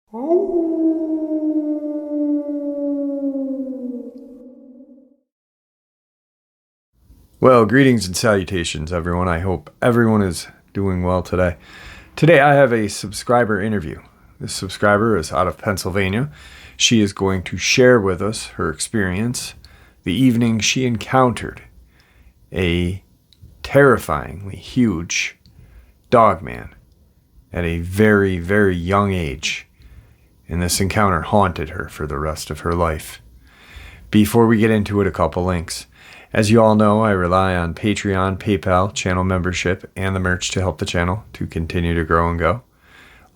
Well, greetings and salutations, everyone. I hope everyone is doing well today. Today, I have a subscriber interview. This subscriber is out of Pennsylvania. She is going to share with us her experience the evening she encountered a terrifyingly huge Dogman at a very, very young age. And this encounter haunted her for the rest of her life. Before we get into it, a couple links. As you all know, I rely on Patreon, PayPal, channel membership, and the merch to help the channel to continue to grow and go.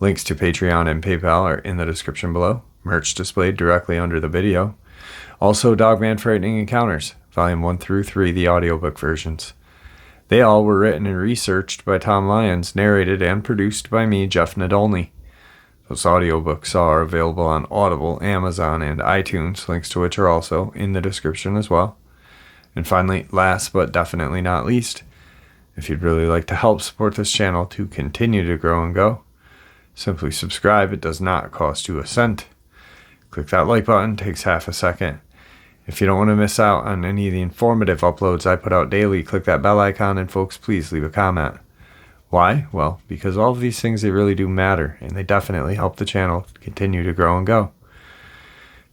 Links to Patreon and PayPal are in the description below. Merch displayed directly under the video. Also, Dogman Frightening Encounters, Volume 1 through 3, the audiobook versions. They all were written and researched by Tom Lyons, narrated and produced by me, Jeff Nadolny. Those audiobooks are available on Audible, Amazon, and iTunes, links to which are also in the description as well. And finally, last but definitely not least, if you'd really like to help support this channel to continue to grow and go, simply subscribe. It does not cost you a cent. Click that like button, takes half a second. If you don't want to miss out on any of the informative uploads I put out daily, click that bell icon, and folks, please leave a comment. Why? Well, because all of these things, they really do matter, and they definitely help the channel continue to grow and go.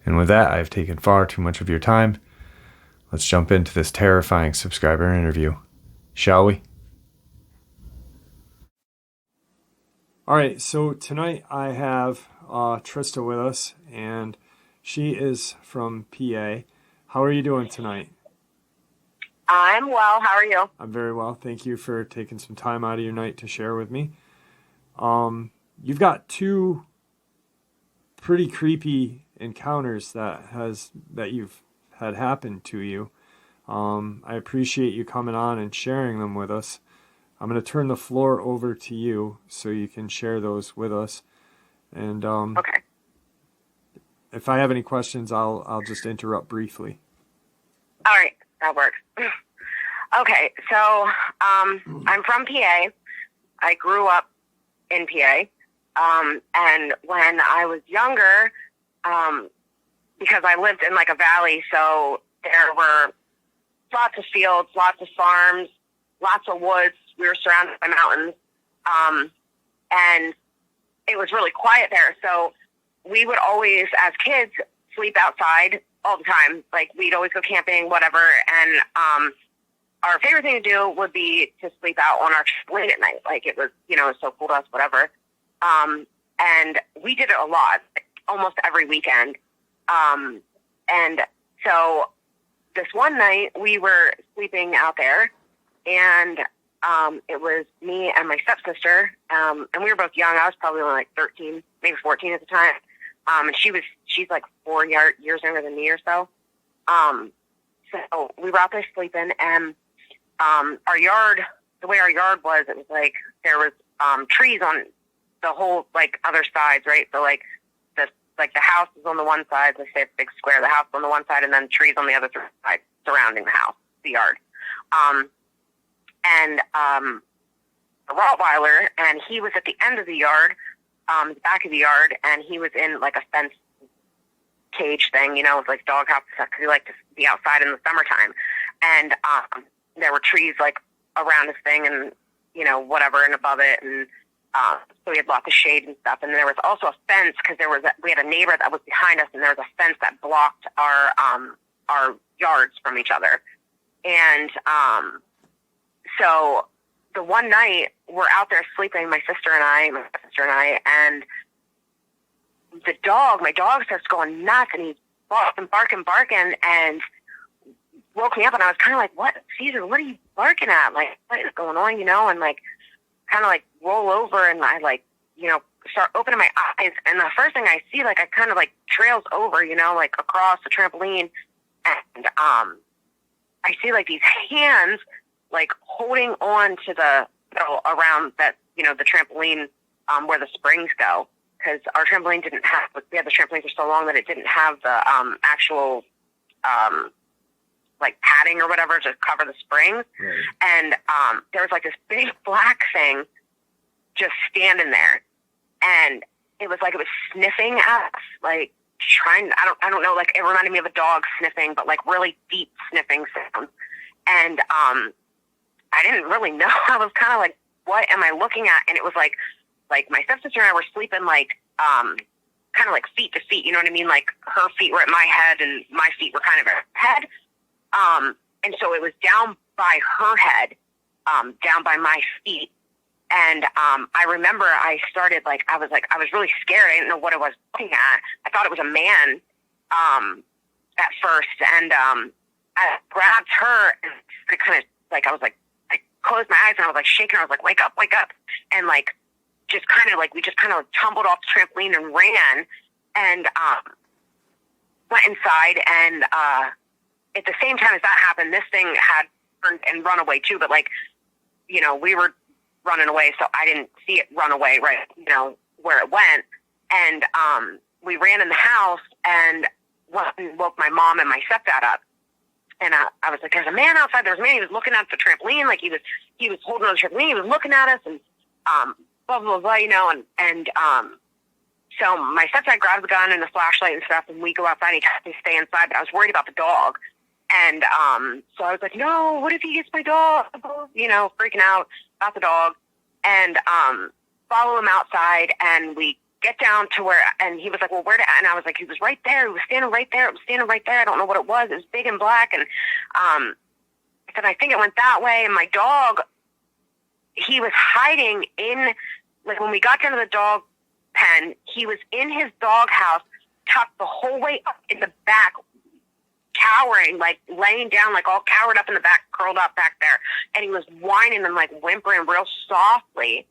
And with that, I've taken far too much of your time. Let's jump into this terrifying subscriber interview, shall we? All right, so tonight I have Trista with us, and she is from PA. How are you doing tonight? I'm well. How are you? I'm very well. Thank you for taking some time out of your night to share with me. You've got two pretty creepy encounters that you've had happen to you. I appreciate you coming on and sharing them with us. I'm going to turn the floor over to you so you can share those with us. And Okay. if I have any questions, I'll just interrupt briefly. All right. That works. Okay. So I'm from PA. I grew up in PA. And when I was younger, because I lived in like a valley, so there were lots of fields, lots of farms, lots of woods. We were surrounded by mountains. And it was really quiet there. So we would always, as kids, sleep outside all the time. Like, we'd always go camping, whatever. And our favorite thing to do would be to sleep out on our trampoline at night. Like, it was, it was so cool to us, whatever. And we did it a lot, almost every weekend. And so this one night we were sleeping out there, and it was me and my stepsister, and we were both young. I was probably only like 13, maybe 14 at the time. And she's like 4 years younger than me or so. So we were out there sleeping, and our yard, the way our yard was, it was like there was trees on the whole like other sides, right? So like the house is on the one side, let's say it's a big square, the house on the one side, and then trees on the other side surrounding the house, the yard. And a Rottweiler, and he was at the end of the yard, the back of the yard, and he was in like a fence cage thing, with like dog house, because he liked to be outside in the summertime. And there were trees like around his thing, and whatever, and above it, and so we had lots of shade and stuff. And there was also a fence, because we had a neighbor that was behind us, and there was a fence that blocked our yards from each other. And so the one night we're out there sleeping, my sister and I, and my dog starts going nuts, and he's barking, and woke me up, and I was kind of like, "What, Caesar? What are you barking at? Like, what is going on?" And like, kind of like roll over, and I like, start opening my eyes, and the first thing I see, like, I kind of like trails over, like across the trampoline, and I see like these hands like holding on to the metal around that, the trampoline where the springs go, because our trampoline we had the trampoline for so long that it didn't have the actual like padding or whatever to cover the springs. Right. And there was like this big black thing just standing there. And it was like it was sniffing at us, like trying. I don't know. Like it reminded me of a dog sniffing, but like really deep sniffing sounds. And I didn't really know. I was kind of like, what am I looking at? And it was like my stepsister and I were sleeping like kind of like feet to feet. You know what I mean? Like her feet were at my head and my feet were kind of at her head. And so it was down by her head, down by my feet. And I remember I started I was really scared. I didn't know what I was looking at. I thought it was a man at first. And I grabbed her and kind of like, I was like, I closed my eyes and I was like shaking. I was like, wake up, wake up. And like, just kind of like, we just kind of tumbled off the trampoline and ran and went inside. And at the same time as that happened, this thing had turned and run away too. But like, you know, we were running away, so I didn't see it run away right, you know, where it went. And we ran in the house and woke my mom and my stepdad up. And I was like, there's a man outside. There's a man. He was looking at the trampoline. Like he was holding on the trampoline. He was looking at us and blah, blah, blah, you know. And so my stepdad grabs the gun and the flashlight and stuff, and we go outside. He tells me to stay inside, but I was worried about the dog. And so I was like, no, what if he gets my dog? You know, freaking out about the dog. And follow him outside, and we get down to where, and he was like, well, where to, and I was like, he was right there. He was standing right there. It was standing right there. I don't know what it was. It was big and black. And I said, I think it went that way. And my dog, he was hiding in, like when we got down to the dog pen, he was in his dog house, tucked the whole way up in the back, cowering, like laying down, like all cowered up in the back, curled up back there. And he was whining and like whimpering real softly.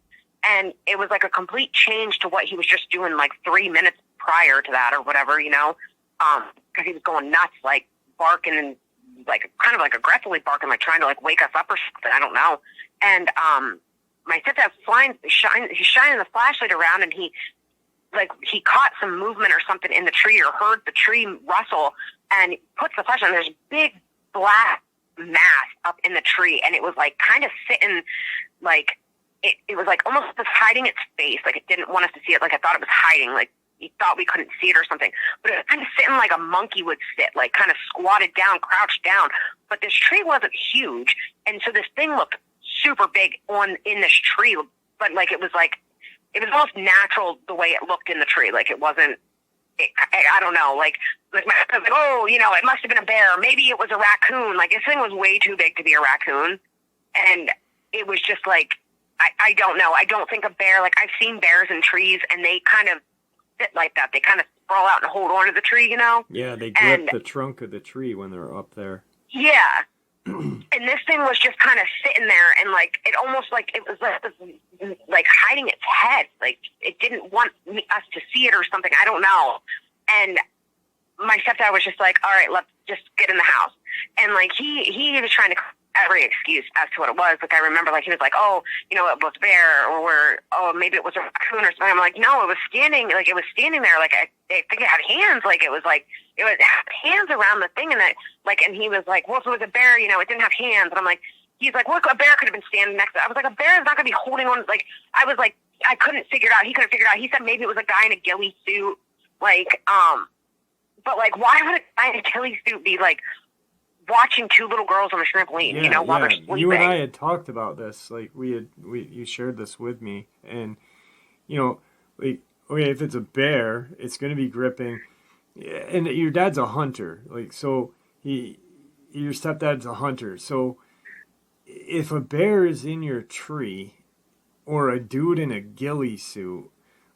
And it was like a complete change to what he was just doing like 3 minutes prior to that or whatever, you know, because he was going nuts, like barking and like kind of like aggressively barking, like trying to like wake us up or something. I don't know. And my stepdad's he's shining the flashlight around, and he caught some movement or something in the tree or heard the tree rustle, and puts the flashlight on. There's a big black mass up in the tree, and it was like kind of sitting like it was like almost just hiding its face, like it didn't want us to see it, like I thought it was hiding, like he thought we couldn't see it or something. But it was kind of sitting like a monkey would sit, like kind of squatted down, crouched down. But this tree wasn't huge, and so this thing looked super big in this tree, but like it was almost natural the way it looked in the tree. Like it wasn't, I don't know, like my I was like, oh, you know, it must have been a bear. Maybe it was a raccoon. Like this thing was way too big to be a raccoon. And it was just like, I don't know. I don't think a bear, like I've seen bears in trees and they kind of sit like that. They kind of sprawl out and hold on to the tree, you know? Yeah, they grip the trunk of the tree when they're up there. Yeah. And this thing was just kind of sitting there, and like it almost like it was like hiding its head, like it didn't want us to see it or something. I don't know. And my stepdad was just like, all right, let's just get in the house. And like he was trying to every excuse as to what it was. Like I remember, like he was like, oh, you know, it was a bear, or oh, maybe it was a raccoon or something. I'm like, no, it was standing there. Like I think it had hands. Like it had hands around the thing, and that like, and he was like, well, if it was a bear, you know, it didn't have hands. And I'm like, he's like, well, a bear could have been standing next to it. I was like, a bear is not going to be holding on. Like I was like, I couldn't figure it out. He couldn't figure it out. He said maybe it was a guy in a ghillie suit. Like, but like, why would a guy in a ghillie suit be like watching two little girls on a trampoline, you know, while they're sleeping? You and I had talked about this. Like you shared this with me, and you know, like, okay, if it's a bear, it's going to be gripping, and your dad's a hunter, like, so your stepdad's a hunter. So if a bear is in your tree, or a dude in a ghillie suit,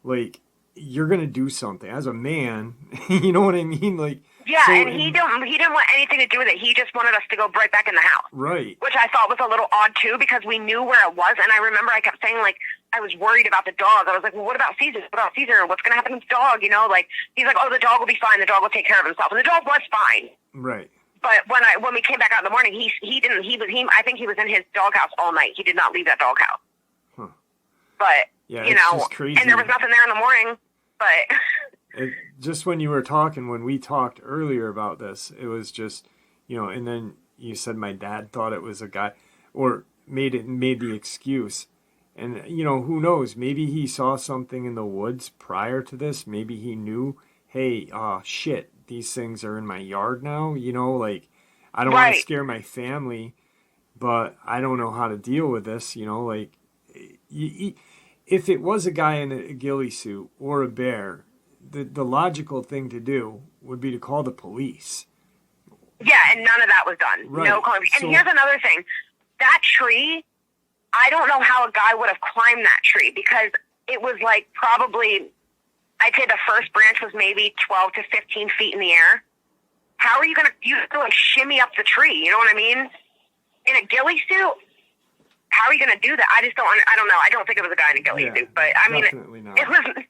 like, you're going to do something as a man. You know what I mean? Like, yeah, so, and he didn't want anything to do with it. He just wanted us to go right back in the house. Right. Which I thought was a little odd, too, because we knew where it was. And I remember I kept saying, like, I was worried about the dog. I was like, well, what about Caesar? What about Caesar? What's going to happen to the dog? You know, like, he's like, oh, the dog will be fine. The dog will take care of himself. And the dog was fine. Right. But when we came back out in the morning, I think he was in his doghouse all night. He did not leave that doghouse. Huh. But, yeah, you know, crazy. And there was nothing there in the morning. But just when we talked earlier about this, it was just, you know, and then you said my dad thought it was a guy, or made the excuse. And, you know, who knows? Maybe he saw something in the woods prior to this. Maybe he knew, hey, shit, these things are in my yard now. You know, like, I don't want to Right. scare my family, but I don't know how to deal with this. You know, like, if it was a guy in a ghillie suit or a bear, the logical thing to do would be to call the police. Yeah, and none of that was done. Right. No calling. And here's another thing. That tree, I don't know how a guy would have climbed that tree, because it was like probably, I'd say the first branch was maybe 12 to 15 feet in the air. How are you going to, you have to like shimmy up the tree? You know what I mean? In a ghillie suit? How are you going to do that? I don't know. I don't think it was a guy in a ghillie suit, but I mean, it was,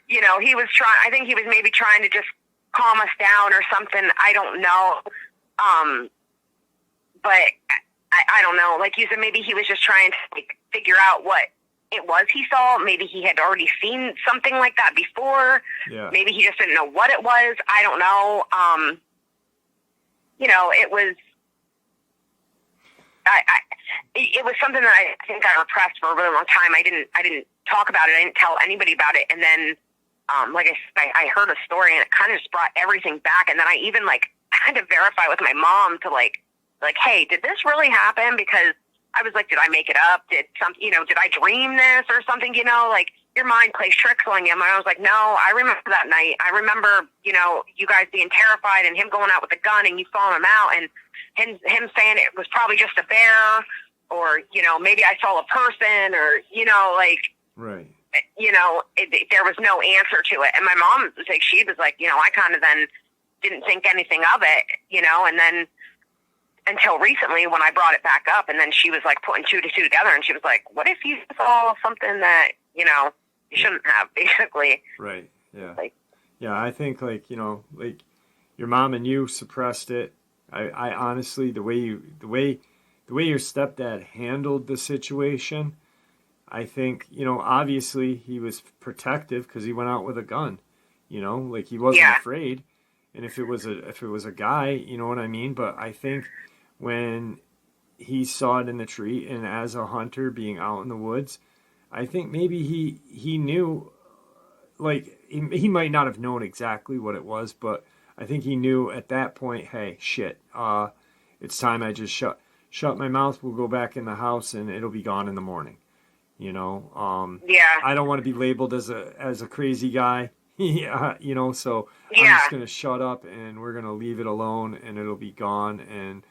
you know, he was trying, I think he was maybe trying to just calm us down or something. I don't know. But I don't know. Like you said, maybe he was just trying to like figure out what it was he saw. Maybe he had already seen something like that before. Yeah. Maybe he just didn't know what it was. I don't know. You know, it was, it was something that I think I repressed for a really long time. I didn't talk about it. I didn't tell anybody about it. And then, like I heard a story, and it kind of just brought everything back. And then I even like had to verify with my mom to like, hey, did this really happen? Because I was like, did I make it up? Did I dream this or something? You know, like your mind plays tricks on you. And I was like, no, I remember that night. I remember, you know, you guys being terrified and him going out with a gun and you following him out, and him saying it was probably just a bear, or, you know, maybe I saw a person, or, you know, like, right. You know, there was no answer to it. And my mom was like, she was like, you know, I kind of then didn't think anything of it, you know, and then until recently when I brought it back up, and then she was like putting two to two together, and she was like, what if you saw something that, you know, you shouldn't have, basically. Right. Yeah. Like, yeah. I think like, you know, like your mom and you suppressed it. I honestly, the way your stepdad handled the situation, I think, you know, obviously he was protective because he went out with a gun, you know, like he wasn't afraid. And if it was a guy, you know what I mean? But I think when he saw it in the tree, and as a hunter being out in the woods, I think maybe he knew, like he might not have known exactly what it was, but I think he knew at that point, hey, shit, it's time I just shut my mouth. We'll go back in the house and it'll be gone in the morning. You know, I don't want to be labeled as a crazy guy. Yeah, you know, so I'm just going to shut up and we're going to leave it alone and it'll be gone, and,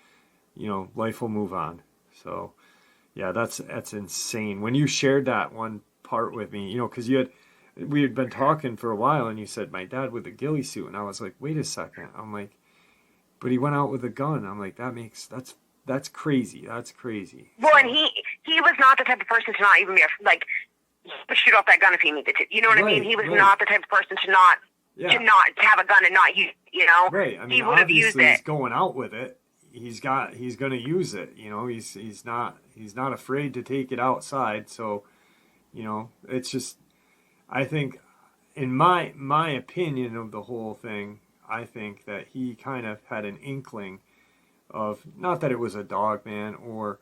you know, life will move on. So, yeah, that's insane. When you shared that one part with me, you know, because we had been talking for a while and you said, my dad with a ghillie suit. And I was like, wait a second. I'm like, but he went out with a gun. I'm like, that's crazy. That's crazy. Well, so, and he was not the type of person to not even be like, he would shoot off that gun if he needed to. You know what I mean? He was not the type of person to not have a gun and not use, you know? Right. I mean, he would have used it. He's going out with it. He's going to use it. You know, he's not afraid to take it outside. So, you know, it's just, I think, in my opinion of the whole thing, I think that he kind of had an inkling of, not that it was a Dogman or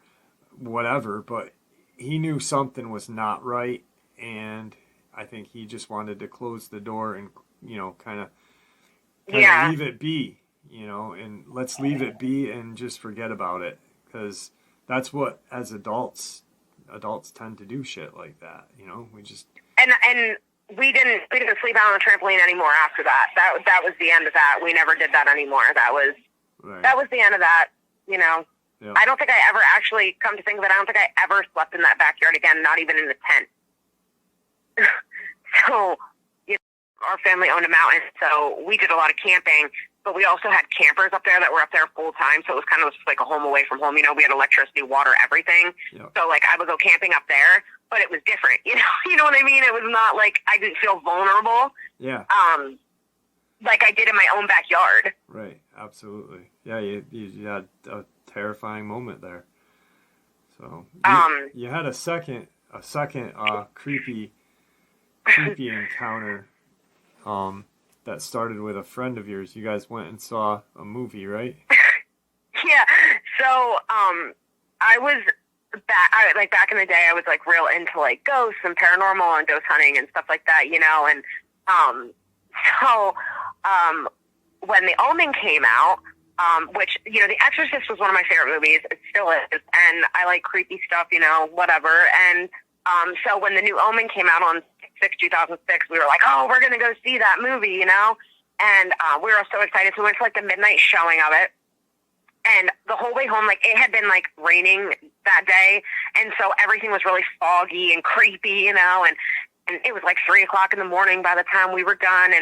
whatever, but he knew something was not right, and I think he just wanted to close the door and, you know, kind of leave it be, you know, and let's leave it be and just forget about it, because that's what, as adults tend to do shit like that, you know. We just and we didn't sleep out on the trampoline anymore after that. That was the end of that. We never did that anymore. That was the end of that, you know. Yeah. I don't think I ever actually, come to think of it, I don't think I ever slept in that backyard again, not even in the tent. So, you know, our family owned a mountain, so we did a lot of camping, but we also had campers up there that were up there full time, so it was kind of like a home away from home. You know, we had electricity, water, everything. Yeah. So, like, I would go camping up there, but it was different. You know what I mean? It was not like I didn't feel vulnerable. Yeah. Like I did in my own backyard. Right. Absolutely. Yeah. You had a terrifying moment there. So you had a second creepy encounter that started with a friend of yours. You guys went and saw a movie, right? Yeah. So I was back in the day, I was like real into like ghosts and paranormal and ghost hunting and stuff like that, you know. And so when The Omen came out, which, you know, The Exorcist was one of my favorite movies. It still is, and I like creepy stuff, you know, whatever. And so when The New Omen came out on 2006, we were like, oh, we're gonna go see that movie, you know. And we were so excited. So we went to like the midnight showing of it. And the whole way home, like, it had been, like, raining that day, and so everything was really foggy and creepy, you know, and it was, like, 3 o'clock in the morning by the time we were done,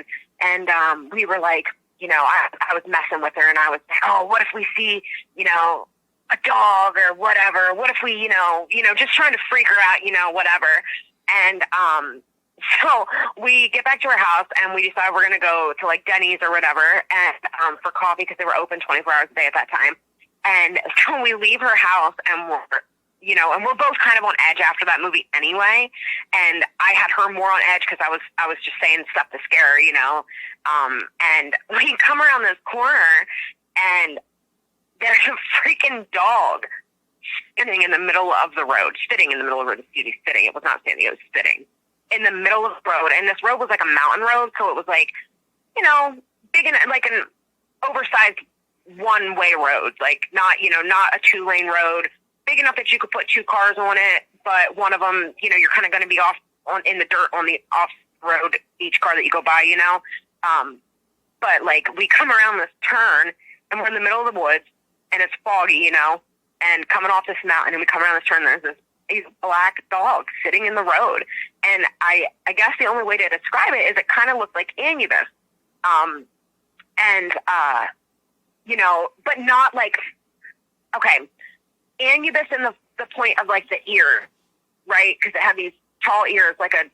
and we were, like, you know, I was messing with her, and I was like, oh, what if we see, you know, a dog or whatever? What if we, you know, just trying to freak her out, you know, whatever. And so we get back to our house, and we decide we're going to go to, like, Denny's or whatever and for coffee because they were open 24 hours a day at that time. And so we leave her house, and we're both kind of on edge after that movie anyway. And I had her more on edge because I was just saying stuff to scare her, you know. And we come around this corner, and there's a freaking dog sitting in the middle of the road. Sitting in the middle of the road. Excuse me, sitting. It was not standing. It was sitting in the middle of the road. And this road was like a mountain road, so it was like, you know, big and like an oversized one-way road, like not a two-lane road, big enough that you could put two cars on it, but one of them, you know, you're kind of going to be in the dirt on the off-road each car that you go by, you know. But like we come around this turn, and we're in the middle of the woods, and it's foggy, you know, and coming off this mountain, and we come around this turn, there's this black dog sitting in the road, and I guess the only way to describe it is it kind of looked like Anubis, you know, but not like, okay, Anubis in the point of like the ear, right? Because it had these tall ears, like a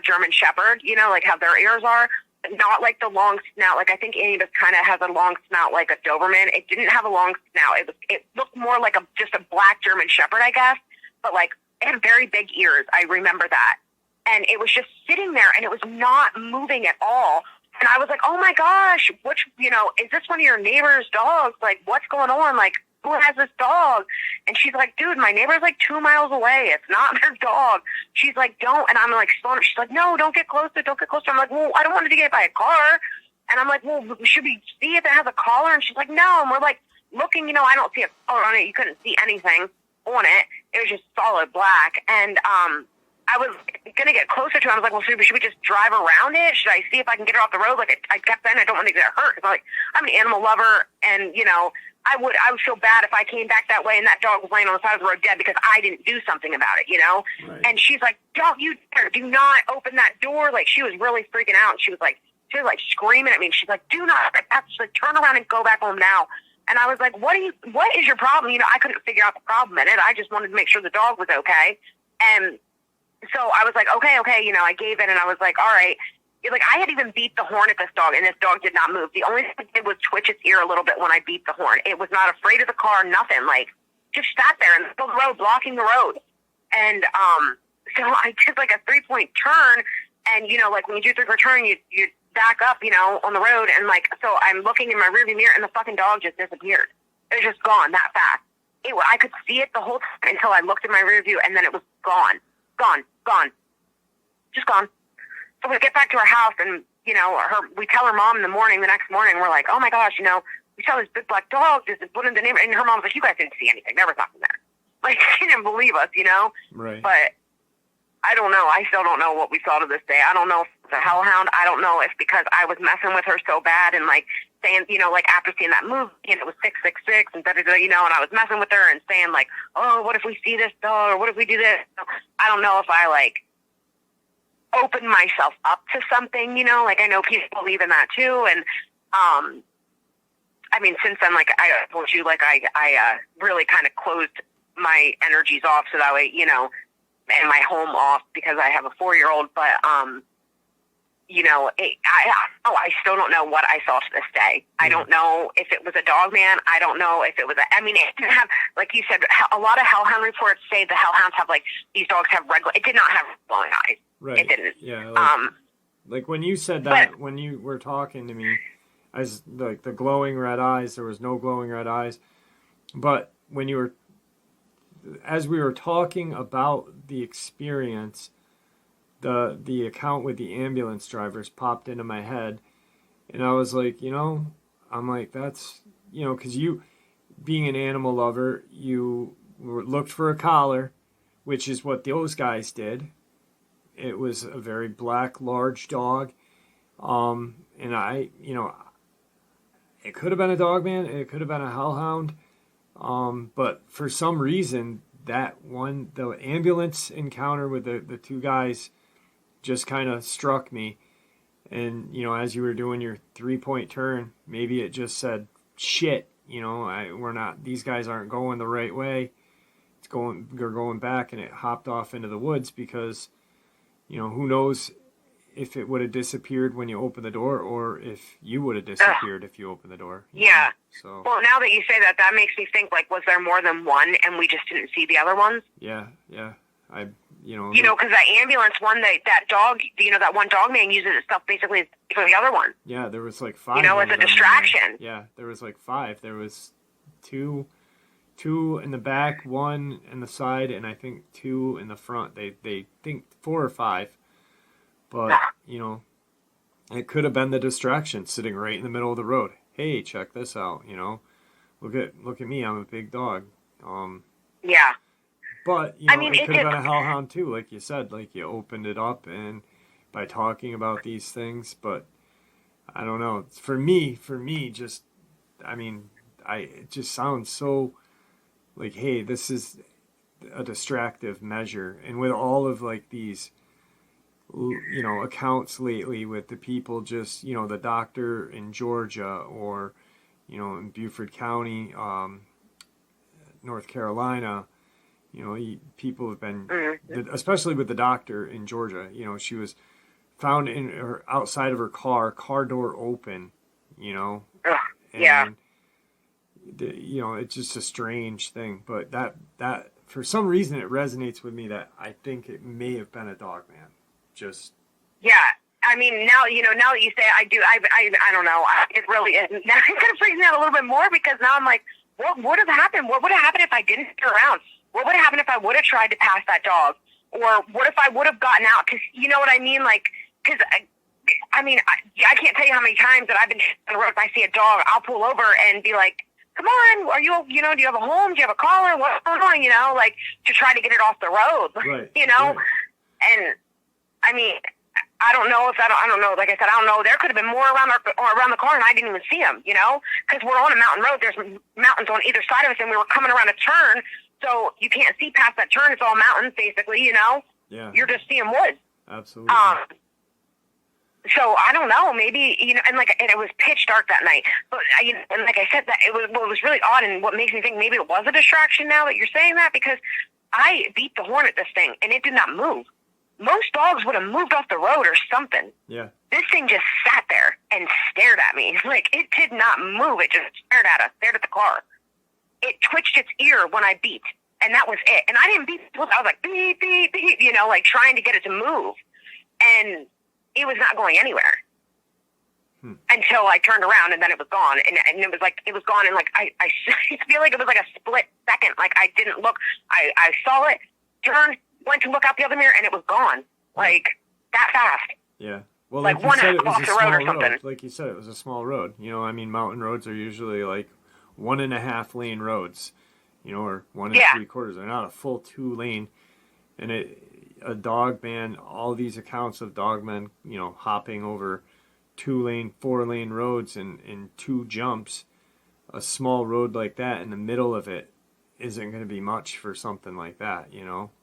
German Shepherd, you know, like how their ears are, but not like the long snout. Like I think Anubis kind of has a long snout, like a Doberman. It didn't have a long snout. It looked more like just a black German Shepherd, I guess, but like it had very big ears. I remember that, and it was just sitting there, and it was not moving at all. And I was like, oh my gosh, you know, is this one of your neighbor's dogs? Like, what's going on? Like, who has this dog? And she's like, dude, my neighbor's like 2 miles away. It's not their dog. She's like, don't. And I'm like, she's like, no, don't get closer. Don't get closer. I'm like, well, I don't want it to get hit by a car. And I'm like, well, should we see if it has a collar? And she's like, no. And we're like looking, you know, I don't see a collar on it. You couldn't see anything on it. It was just solid black. And, I was going to get closer to it. I was like, well, should we just drive around it? Should I see if I can get it off the road? Like, I kept saying I don't want to get hurt. Cause I'm an animal lover, and, you know, I would feel bad if I came back that way and that dog was laying on the side of the road dead because I didn't do something about it, you know? Right. And she's like, don't you dare, do not open that door. Like, she was really freaking out. And she was like screaming at me. And she's like, do not, like, turn around and go back home now. And I was like, what is your problem? You know, I couldn't figure out the problem in it. I just wanted to make sure the dog was okay. And so I was like, okay, you know, I gave in, and I was like, all right. Like, I had even beat the horn at this dog, and this dog did not move. The only thing it did was twitch its ear a little bit when I beat the horn. It was not afraid of the car, nothing. Like, just sat there in the middle of the road, blocking the road. And so I did, like, a 3-point turn, and, you know, like, when you do a 3-point turn, you back up, you know, on the road, and, like, so I'm looking in my rearview mirror, and the fucking dog just disappeared. It was just gone that fast. I could see it the whole time until I looked in my rearview, and then it was gone. Just gone. So we get back to our house, and, you know, we tell her mom in the next morning, we're like, oh my gosh, you know, we saw this big black dog just put in the neighborhood, and her mom's like, you guys didn't see anything. There was nothing there. Like, she didn't believe us, you know? Right. But I don't know. I still don't know what we saw to this day. I don't know if it's a hellhound. I don't know if because I was messing with her so bad and, like, saying, you know, like, after seeing that movie, and it was 666 and da-da-da, you know, and I was messing with her and saying, like, oh, what if we see this dog, or what if we do this? I don't know if I, like, open myself up to something, you know, like I know people believe in that too. And, I mean, since then, like I told you, like I really kind of closed my energies off so that way, you know, and my home off because I have a 4-year-old, but, you know, I still don't know what I saw to this day. I don't know if it was a Dogman. I don't know if it was I mean, it didn't have, like you said, a lot of hellhound reports say the hellhounds have, like, these dogs have red, it did not have glowing eyes. Right. It didn't. Yeah. Like when you said that, when you were talking to me, as like the glowing red eyes, there was no glowing red eyes. But when you were as we were talking about the experience, the account with the ambulance drivers popped into my head, and I was like, I'm like, that's, because you, being an animal lover, you looked for a collar, which is what those guys did. It was a very black, large dog. And it could have been a Dogman, it could have been a hellhound. But for some reason, the ambulance encounter with the two guys just kind of struck me. And, as you were doing your 3-point turn, maybe it just said, shit, these guys aren't going the right way. They're going back, and it hopped off into the woods because, who knows if it would have disappeared when you opened the door, or if you would have disappeared if you opened the door. Yeah. So. Well, now that you say that, that makes me think, like, was there more than one and we just didn't see the other ones? Yeah. Because that ambulance one, that dog, that one Dogman uses itself basically for the other one. Yeah, there was like 5. As a distraction. Yeah, there was like 5. There was two in the back, 1 in the side, and I think 2 in the front. They think 4 or 5. But, it could have been the distraction sitting right in the middle of the road. Hey, check this out, Look at me, I'm a big dog. Yeah. But, it could have been a hellhound too, like you said. Like, you opened it up and by talking about these things. But, I don't know. For me, just, it just sounds so like, hey, this is a distractive measure. And with all of, like, these accounts lately with the people just, the doctor in Georgia or, in Beaufort County, North Carolina, people have been, especially with the doctor in Georgia, she was found outside of her car door open, and, yeah. It's just a strange thing, but that for some reason it resonates with me that I think it may have been a Dogman. Just now that you say it, I don't know. It really is. Now it kind of freaks me out a little bit more because now I'm like, what would have happened? What would have happened if I didn't stick around? What would have happened if I would have tried to pass that dog? Or what if I would have gotten out? Because you know what I mean? Like, because I can't tell you how many times that I've been on the road. If I see a dog, I'll pull over and be like, come on, are you, do you have a home? Do you have a collar? What's going on? Like, to try to get it off the road, right, Right. And, I don't know. Like I said, I don't know. There could have been more around the car, and I didn't even see them. Because we're on a mountain road. There's mountains on either side of us, and we were coming around a turn, so you can't see past that turn. It's all mountains, basically. Yeah. You're just seeing woods. Absolutely. So I don't know. Maybe and it was pitch dark that night. But and like I said, that it was really odd, and what makes me think maybe it was a distraction. Now that you're saying that, because I beat the horn at this thing, and it did not move. Most dogs would have moved off the road or something. Yeah. This thing just sat there and stared at me. Like, it did not move. It just stared at us, stared at the car. It twitched its ear when I beat, and that was it. And I didn't beat. I was like, beep, beep, beep, like trying to get it to move. And it was not going anywhere until I turned around, and then it was gone. And it was gone. And, like, I feel like it was like a split second. Like, I didn't look. I saw it, turned, went to look out the other mirror, and it was gone. Like, that fast. Yeah. Well, like one half off the road or something. Like you said, it was a small road. Mountain roads are usually like 1.5 lane roads, or 1 3/4. They're not a full 2 lane. And a Dogman, all these accounts of Dogmen, hopping over 2 lane, 4 lane roads in 2 jumps, a small road like that in the middle of it isn't going to be much for something like that,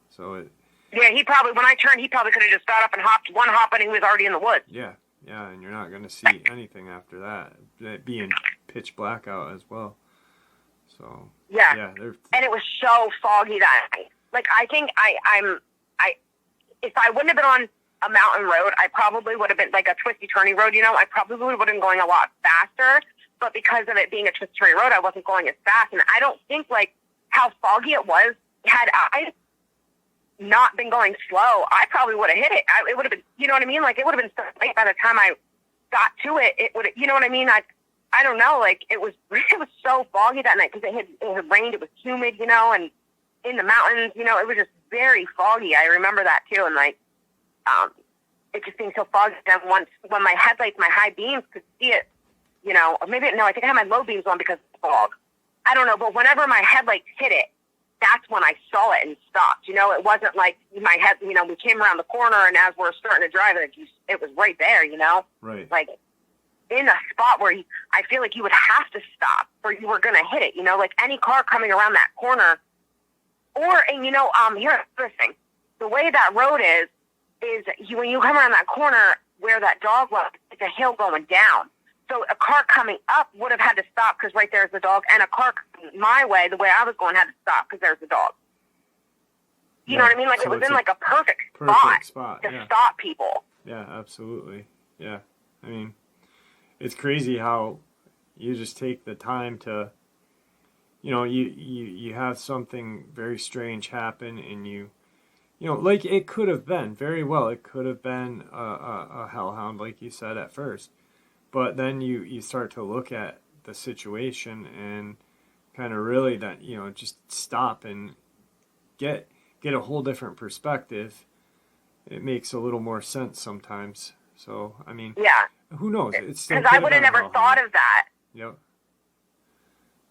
So yeah, when I turned, he probably could have just got up and hopped one hop, and he was already in the woods. Yeah, and you're not going to see anything after that. It being pitch black out as well. So yeah, and it was so foggy that night. Like, I think if I wouldn't have been on a mountain road, I probably would have been like a twisty turny road. I probably would have been going a lot faster. But because of it being a twisty turny road, I wasn't going as fast. And I don't think like how foggy it was. Had I not been going slow, I probably would have hit it. It would have been, you know what I mean? Like, it would have been so late by the time I got to it. It would, you know what I mean? I don't know. Like, it was so foggy that night because it had rained. It was humid, and in the mountains. You know, it was just very foggy. I remember that too. And like, it just being so foggy. And once, when my headlights, my high beams could see it, you know, or maybe, no, I think I had my low beams on because of the fog. I don't know. But whenever my headlights hit it, that's when I saw it and stopped. You know, it wasn't like my head, you know, we came around the corner and as we're starting to drive it was right there, you know? Right. Like in a spot where I feel like you would have to stop or you were going to hit it, you know, like any car coming around that corner. And you know, here's the thing. The way that road is when you come around that corner where that dog was, it's a hill going down. So a car coming up would have had to stop because right there's the dog, and a car coming my way, the way I was going, had to stop because there's the dog. You know what I mean? Like, so it was in like a perfect spot to stop people. Yeah, absolutely. Yeah. I mean, it's crazy how you just take the time to, you know, you have something very strange happen, and you know, like it could have been, very well, it could have been a hellhound, like you said at first. But then you start to look at the situation and kind of really that, you know, just stop and get a whole different perspective. It makes a little more sense sometimes. So, I mean, yeah, who knows? It's because I would have never thought of that. Yep.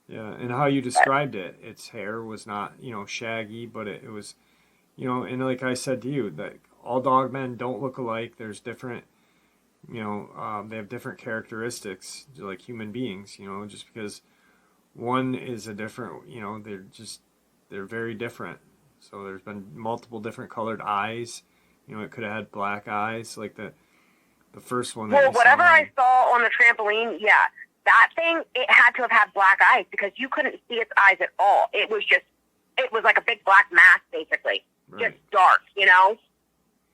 Yeah, and how you described it, its hair was not, you know, shaggy, but it was, you know, and like I said to you, that all dogmen don't look alike. There's different, you know, they have different characteristics, like human beings, you know, just because one is a different, you know, they're very different. So there's been multiple different colored eyes. You know, it could have had black eyes, like the first one. Well, whatever I saw on the trampoline, yeah, that thing, it had to have had black eyes because you couldn't see its eyes at all. It was like a big black mask, basically, just dark, you know?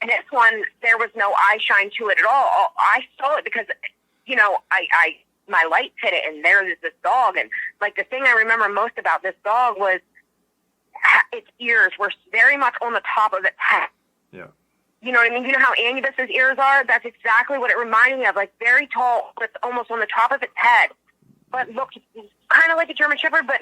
And this one, there was no eye shine to it at all. I saw it because, you know, my lights hit it, and there is this dog. And, like, the thing I remember most about this dog was its ears were very much on the top of its head. Yeah. You know what I mean? You know how Anubis's ears are? That's exactly what it reminded me of. Like, very tall, but almost on the top of its head. But looked kind of like a German Shepherd, but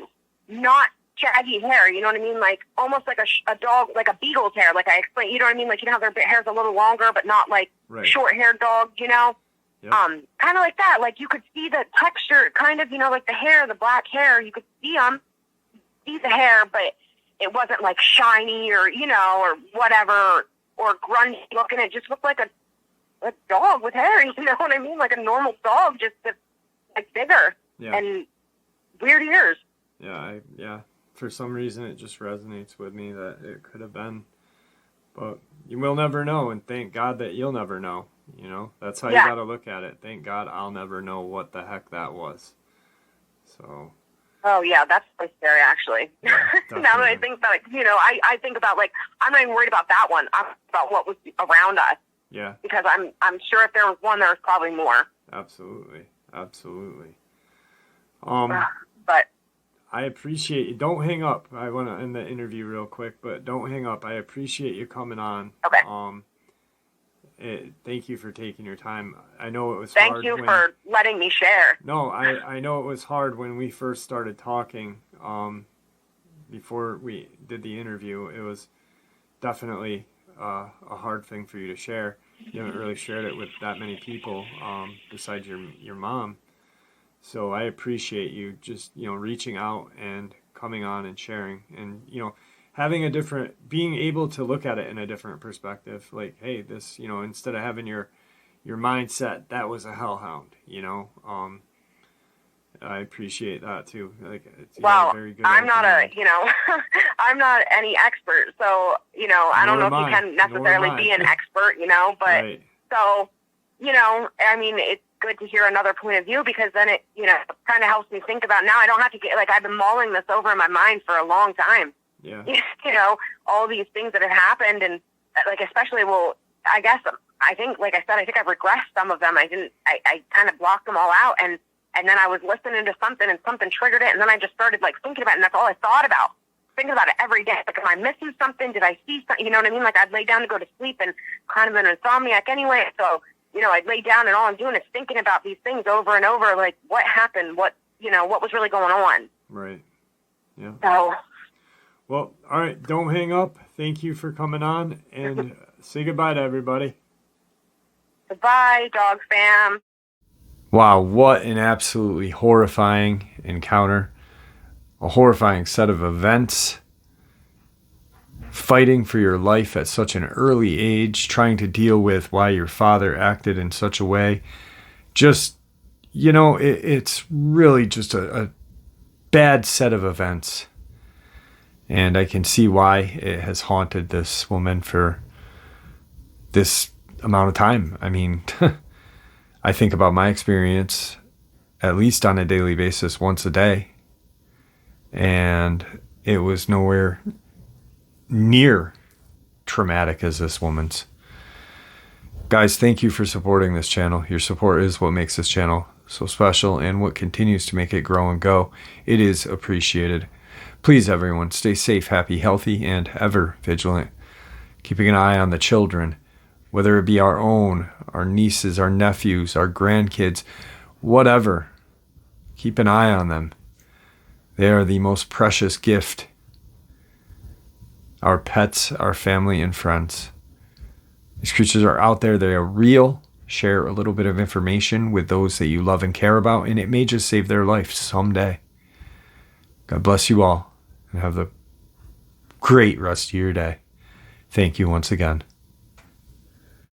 not shaggy hair, you know what I mean? Like, almost like a dog, like a beagle's hair, like I explained, you know what I mean? Like, you know how their hair's a little longer, but not like short-haired dogs, you know? Yep. Kind of like that. Like, you could see the texture, kind of, you know, like the hair, the black hair, you could see the hair, but it wasn't like shiny or, you know, or whatever, or grungy looking. It just looked like a dog with hair, you know what I mean? Like a normal dog, just like bigger and weird ears. Yeah. For some reason, it just resonates with me that it could have been, but you will never know, and thank God that you'll never know. You know, that's how you got to look at it. Thank God I'll never know what the heck that was. So. Oh yeah, that's so scary, actually. Yeah, now that I think about it, you know, I think about, like, I'm not even worried about that one. I'm about what was around us. Yeah. Because I'm sure if there was one, there was probably more. Absolutely. But. I appreciate you. Don't hang up. I want to end the interview real quick, but don't hang up. I appreciate you coming on. Okay. Thank you for taking your time. I know it was hard. Thank you for letting me share. No, I know it was hard when we first started talking. Before we did the interview, it was definitely a hard thing for you to share. You haven't really shared it with that many people besides your mom. So I appreciate you just, you know, reaching out and coming on and sharing, and, you know, being able to look at it in a different perspective. Like, hey, this, you know, instead of having your mindset, that was a hellhound, you know. I appreciate that too. Like, well, very good I'm not I'm not any expert, so, you know, I don't know if you can necessarily be an expert, you know, but so, you know, I mean, it's good to hear another point of view, because then it, you know, kind of helps me think about, now I don't have to get, like, I've been mulling this over in my mind for a long time. Yeah. You know, all these things that have happened, and, like, especially, well, I guess, I think, like I said, I think I've regressed some of them. I kind of blocked them all out, and then I was listening to something, and something triggered it, and then I just started, like, thinking about it, and that's all I thought about. Thinking about it every day. Like, am I missing something? Did I see something? You know what I mean? Like, I'd lay down to go to sleep, and kind of an insomniac anyway, so, you know, I'd lay down, and all I'm doing is thinking about these things over and over, like, what happened? What, you know, what was really going on? Right. Yeah. So. Well, all right, don't hang up. Thank you for coming on, and say goodbye to everybody. Goodbye, dog fam. Wow, what an absolutely horrifying encounter. A horrifying set of events. Fighting for your life at such an early age, trying to deal with why your father acted in such a way. Just, it's really just a bad set of events. And I can see why it has haunted this woman for this amount of time. I mean, I think about my experience at least on a daily basis once a day. And it was nowhere near traumatic as this woman's. Guys, thank you for supporting this channel. Your support is what makes this channel so special and what continues to make it grow and go. It is appreciated. Please, everyone, stay safe, happy, healthy, and ever vigilant. Keeping an eye on the children, whether it be our own, our nieces, our nephews, our grandkids, whatever. Keep an eye on them. They are the most precious gift. Our pets, our family, and friends. These creatures are out there. They are real. Share a little bit of information with those that you love and care about, and it may just save their life someday. God bless you all, and have the great rest of your day. Thank you once again.